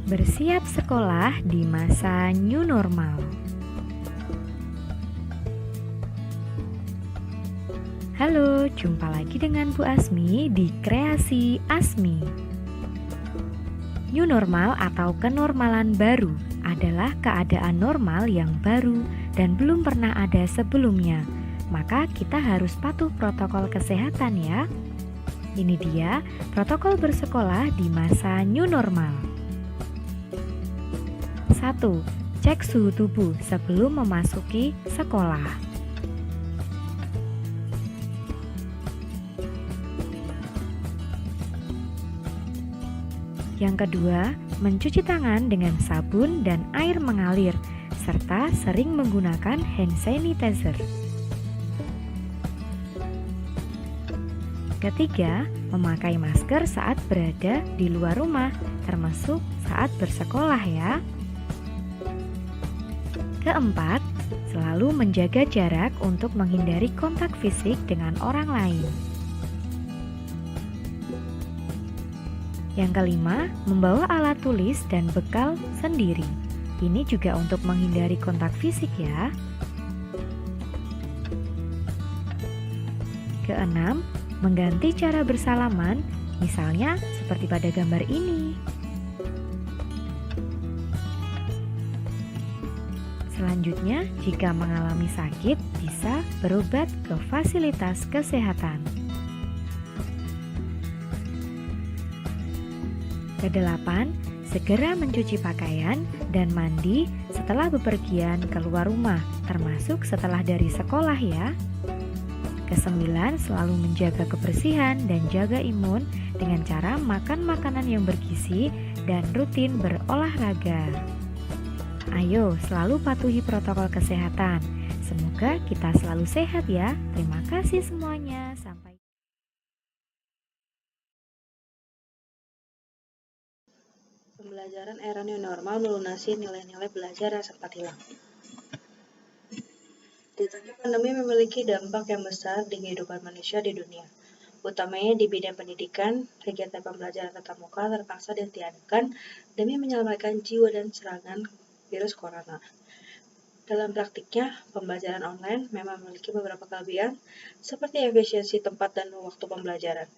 Bersiap sekolah di masa new normal. Halo, jumpa lagi dengan Bu Asmi di Kreasi Asmi. New normal atau kenormalan baru adalah keadaan normal yang baru dan belum pernah ada sebelumnya. Maka kita harus patuh protokol kesehatan ya. Ini dia protokol bersekolah di masa new normal. 1. Cek suhu tubuh sebelum memasuki sekolah. Yang kedua, mencuci tangan dengan sabun dan air mengalir, serta sering menggunakan hand sanitizer. Ketiga, memakai masker saat berada di luar rumah, termasuk saat bersekolah ya. Keempat, selalu menjaga jarak untuk menghindari kontak fisik dengan orang lain. Yang kelima, membawa alat tulis dan bekal sendiri. Ini juga untuk menghindari kontak fisik ya. Keenam, mengganti cara bersalaman, misalnya seperti pada gambar ini. Selanjutnya, jika mengalami sakit, bisa berobat ke fasilitas kesehatan. Kedelapan, segera mencuci pakaian dan mandi setelah bepergian keluar rumah, termasuk setelah dari sekolah ya. Kesembilan, selalu menjaga kebersihan dan jaga imun dengan cara makan makanan yang bergizi dan rutin berolahraga. Ayo, selalu patuhi protokol kesehatan. Semoga kita selalu sehat ya. Terima kasih semuanya. Sampai Pembelajaran era new normal melunasi nilai-nilai belajar yang sempat hilang. Di tengah pandemi memiliki dampak yang besar di kehidupan manusia di dunia, utamanya di bidang pendidikan. Kegiatan pembelajaran tatap muka terpaksa dihentikan demi menyelamatkan jiwa dan serangan virus corona. Dalam praktiknya, pembelajaran online memang memiliki beberapa kelebihan, seperti efisiensi tempat dan waktu pembelajaran.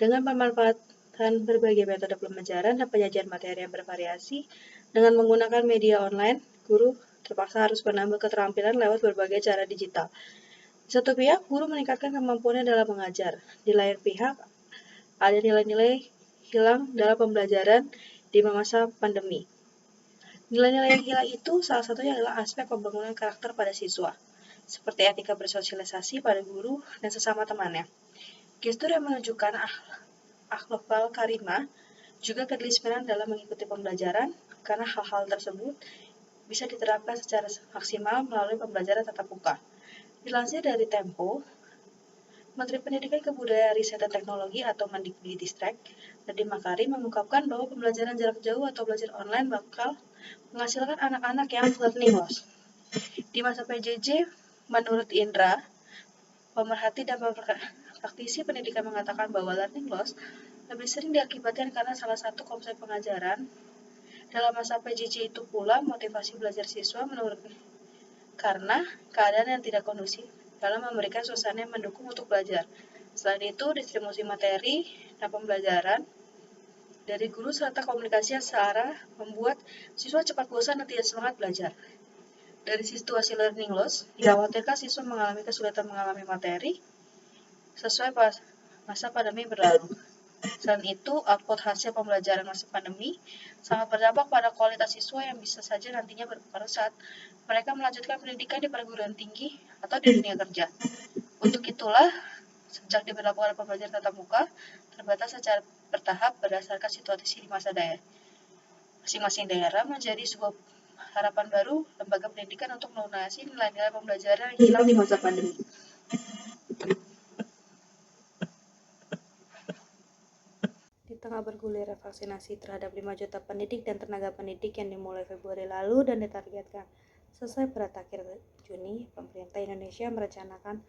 Dengan pemanfaatan berbagai metode pembelajaran dan penyajian materi yang bervariasi, dengan menggunakan media online, guru terpaksa harus menambah keterampilan lewat berbagai cara digital. Di satu pihak, guru meningkatkan kemampuannya dalam mengajar. Di lain pihak, ada nilai-nilai hilang dalam pembelajaran di masa pandemi. Nilai-nilai yang hilang itu salah satunya adalah aspek pembangunan karakter pada siswa, seperti etika bersosialisasi pada guru dan sesama temannya. Gestur yang menunjukkan akhlak karimah, juga kedisiplinan dalam mengikuti pembelajaran, karena hal-hal tersebut bisa diterapkan secara maksimal melalui pembelajaran tatap muka. Dilansir dari Tempo, Menteri Pendidikan Kebudayaan Riset dan Teknologi atau Mendikbudristek, Nadiem Makarim mengungkapkan bahwa pembelajaran jarak jauh atau belajar online bakal menghasilkan anak-anak yang learning loss. Di masa PJJ, menurut Indra, pemerhati dan praktisi pendidikan mengatakan bahwa learning loss lebih sering diakibatkan karena salah satu konsep pengajaran. Dalam masa PJJ itu pula motivasi belajar siswa menurun karena keadaan yang tidak kondusif dalam memberikan suasana yang mendukung untuk belajar. Selain itu, distribusi materi dan pembelajaran dari guru serta komunikasi yang searah membuat siswa cepat bosan dan tidak semangat belajar. Dari situasi learning loss, dikhawatirkan siswa mengalami kesulitan mengalami materi sesuai masa pandemi berlalu. Selain itu, output hasil pembelajaran masa pandemi sangat berdampak pada kualitas siswa yang bisa saja nantinya berpengaruh saat mereka melanjutkan pendidikan di perguruan tinggi atau di dunia kerja. Untuk itulah, sejak diberlakukan pembelajaran tatap muka, terbatas secara bertahap berdasarkan situasi di masa daerah. Masing-masing daerah menjadi sebuah harapan baru lembaga pendidikan untuk melunasi nilai-nilai pembelajaran yang hilang di masa pandemi. Di tengah bergulirnya vaksinasi terhadap 5 juta pendidik dan tenaga pendidik yang dimulai Februari lalu dan ditargetkan selesai pada akhir Juni, pemerintah Indonesia merencanakan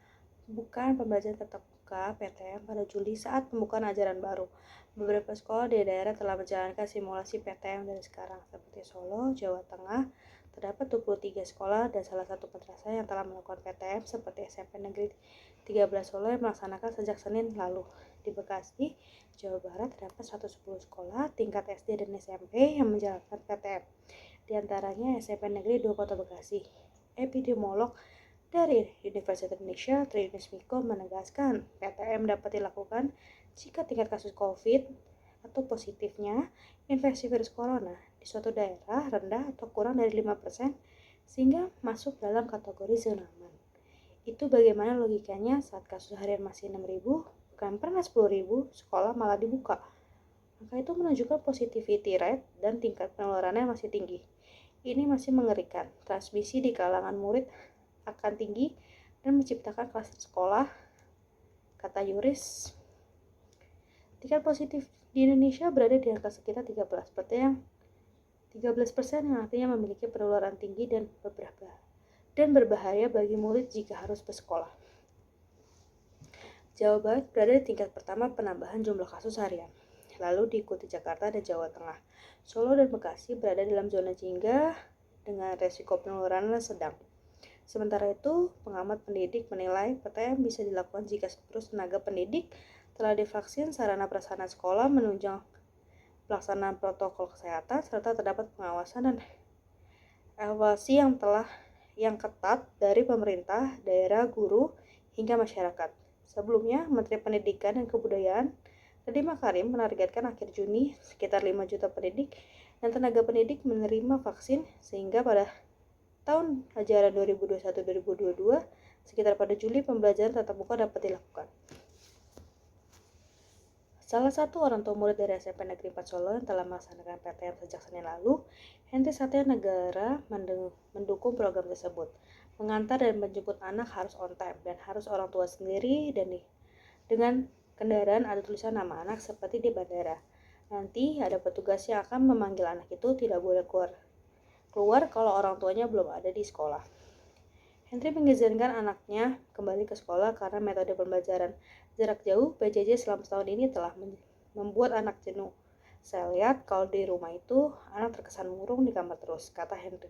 bukan pembelajaran tatap muka (PTM) pada Juli saat pembukaan ajaran baru. Beberapa sekolah di daerah telah menjalankan simulasi PTM dari sekarang, seperti Solo, Jawa Tengah. Terdapat 23 sekolah dan salah satu madrasah yang telah melakukan PTM seperti SMP Negeri 13 Solo yang melaksanakan sejak Senin lalu. Di Bekasi, Jawa Barat terdapat 110 sekolah tingkat SD dan SMP yang menjalankan PTM. Di antaranya SMP Negeri 2 Kota Bekasi. Epidemiolog dari Universitas Indonesia, Triunis Miko menegaskan PTM dapat dilakukan jika tingkat kasus COVID atau positifnya infeksi virus corona di suatu daerah rendah atau kurang dari 5%, sehingga masuk dalam kategori zona aman. Itu bagaimana logikanya saat kasus harian masih 6.000, bukan pernah 10.000, sekolah malah dibuka. Maka itu menunjukkan positivity rate dan tingkat penularannya masih tinggi. Ini masih mengerikan. Transmisi di kalangan murid akan tinggi dan menciptakan klaster sekolah, kata Yuris. Tingkat positif di Indonesia berada di angka sekitar 13%, 13% yang artinya memiliki penularan tinggi dan berbahaya bagi murid jika harus bersekolah. Jawa Barat berada di tingkat pertama penambahan jumlah kasus harian, lalu diikuti Jakarta dan Jawa Tengah. Solo dan Bekasi berada dalam zona jingga dengan resiko penularan sedang. Sementara itu, pengamat pendidik menilai PTM bisa dilakukan jika seluruh tenaga pendidik telah divaksin, sarana prasarana sekolah menunjang pelaksanaan protokol kesehatan, serta terdapat pengawasan dan evaluasi yang ketat dari pemerintah, daerah, guru, hingga masyarakat. Sebelumnya, Menteri Pendidikan dan Kebudayaan Nadiem Makarim menargetkan akhir Juni sekitar 5 juta pendidik dan tenaga pendidik menerima vaksin, sehingga pada tahun ajaran 2021-2022 sekitar pada Juli pembelajaran tatap muka dapat dilakukan. Salah satu orang tua murid dari SMP Negeri 4 Solo yang telah melaksanakan PTM sejak Senin lalu, Henry Satya Negara, mendukung program tersebut. Mengantar dan menjemput anak harus on time dan harus orang tua sendiri, dan dengan kendaraan ada tulisan nama anak seperti di bandara. Nanti ada petugas yang akan memanggil anak itu, tidak boleh keluar kalau orang tuanya belum ada di sekolah. Henry mengizinkan anaknya kembali ke sekolah karena metode pembelajaran jarak jauh (PJJ) selama setahun ini telah membuat anak jenuh. Saya lihat kalau di rumah itu anak terkesan murung di kamar terus, kata Henry.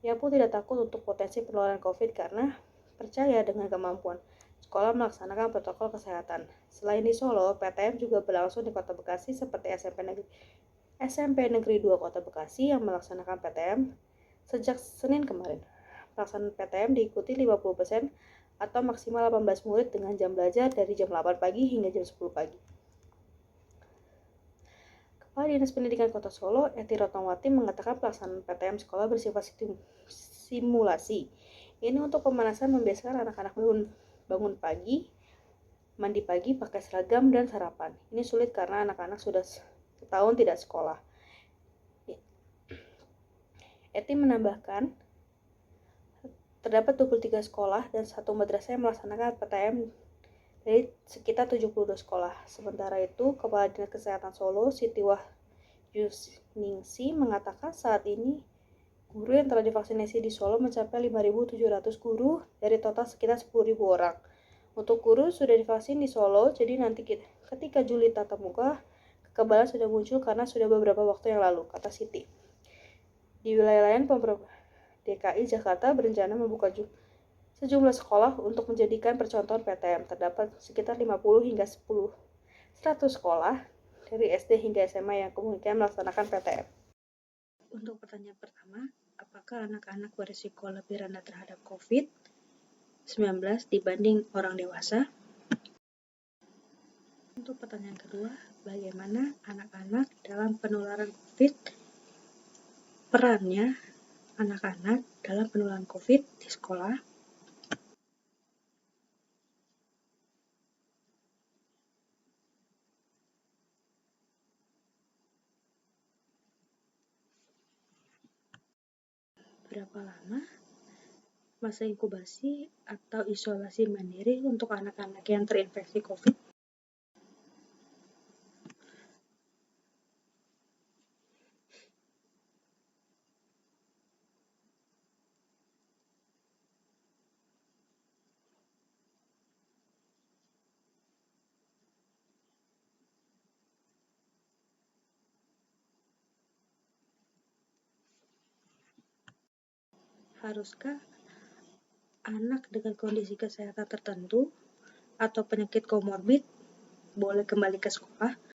Ia pun tidak takut untuk potensi penularan COVID karena percaya dengan kemampuan sekolah melaksanakan protokol kesehatan. Selain di Solo, PTM juga berlangsung di Kota Bekasi seperti SMP Negeri 2 Kota Bekasi yang melaksanakan PTM sejak Senin kemarin. Pelaksanaan PTM diikuti 50% atau maksimal 18 murid dengan jam belajar dari jam 8 pagi hingga jam 10 pagi. Kepala Dinas Pendidikan Kota Solo, Eti Ratnawati, mengatakan pelaksanaan PTM sekolah bersifat simulasi. Ini untuk pemanasan, membiasakan anak-anak bangun pagi, mandi pagi, pakai seragam, dan sarapan. Ini sulit karena anak-anak sudah setahun tidak sekolah. Eti menambahkan, terdapat 23 sekolah dan satu madrasah yang melaksanakan PTM dari sekitar 72 sekolah. Sementara itu, Kepala Dinas Kesehatan Solo, Siti Wahyuningsi, mengatakan saat ini guru yang telah divaksinasi di Solo mencapai 5.700 guru dari total sekitar 10.000 orang. Untuk guru sudah divaksin di Solo, jadi nanti ketika Juli tatap muka, kekebalan sudah muncul karena sudah beberapa waktu yang lalu, kata Siti. Di wilayah lain, Pemprov DKI Jakarta berencana membuka sejumlah sekolah untuk menjadikan percontohan PTM. Terdapat sekitar 50 hingga 100 sekolah dari SD hingga SMA yang kemungkinan melaksanakan PTM. Untuk pertanyaan pertama, apakah anak-anak berisiko lebih rendah terhadap COVID-19 dibanding orang dewasa? Untuk pertanyaan kedua, bagaimana anak-anak dalam penularan COVID? Perannya anak-anak dalam penularan COVID di sekolah. Berapa lama masa inkubasi atau isolasi mandiri untuk anak-anak yang terinfeksi COVID? Haruskah anak dengan kondisi kesehatan tertentu atau penyakit komorbid boleh kembali ke sekolah